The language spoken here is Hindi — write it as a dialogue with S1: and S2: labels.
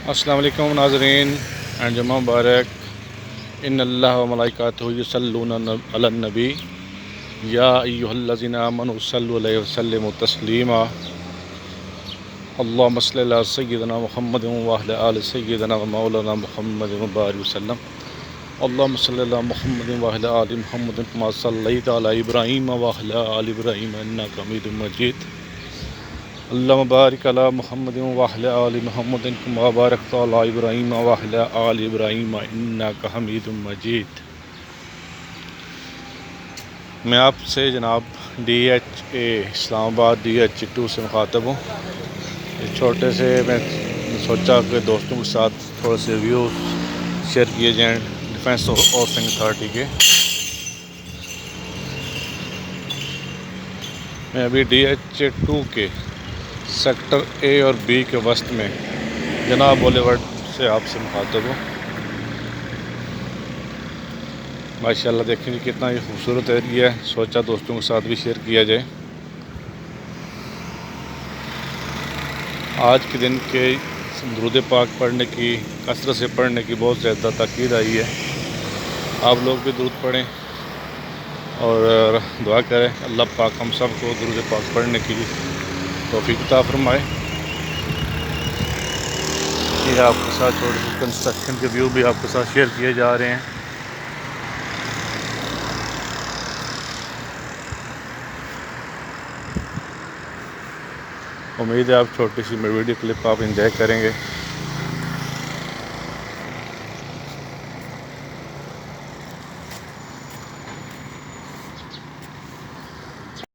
S1: अस्सलाम वालेकुम नाज़रीन एंड जुम्मा मुबारक। इन्नल्लाह व मलाइकातुहु युसल्लूना अलन नबी या अय्युहल्लज़ीना आमनू सल्लु अलैहि व सल्लिमू तस्लीमा। अल्लाहुम्मा सल्लि अला सय्यिदिना मुहम्मदिन व अला आलि सय्यिदिना व मौलाना मुहम्मदिन व बारिक वसल्लम। अल्लाहुम्मा सल्लि अला मुहम्मदिन व अला आलि मुहम्मदिन कमा सल्लैता अला इब्राहीम व अला आलि इब्राहीम इन्नका हमीदुम मजीद। अल्लाहुम्मा बारिक अला मुहम्मदिन व अला आलि मुहम्मदिन कमा बारकता अला इब्राहीम व अला आलि इब्राहीम इन्नका हमीदुम मजीद। मैं आपसे जनाब DHA इस्लामाबाद DH2 से मुखातब हूँ। इस छोटे से मैं सोचा कि दोस्तों के साथ थोड़े से व्यू शेयर किए जाएँ डिफेंस हाउसिंग अथॉरिटी के। मैं अभी DH2 के सेक्टर A और B के वस्त में जनाब बॉलीवुड से आपसे मुखातब हूँ। माशाल्लाह देखेंगे कितना ये खूबसूरत एरिया है, सोचा दोस्तों के साथ भी शेयर किया जाए। आज के दिन के दुरूद पाक पढ़ने की, कसरत से पढ़ने की बहुत ज़्यादा ताकीद आई है। आप लोग भी दुरूद पढ़ें और दुआ करें अल्लाह पाक हम सब को दुरूद पाक पढ़ने की तौफीक अता फरमाए। ये आपके साथ छोटे से कंस्ट्रक्शन के व्यू भी आपके साथ शेयर किए जा रहे हैं। उम्मीद है आप छोटी सी वीडियो क्लिप आप एंजॉय करेंगे।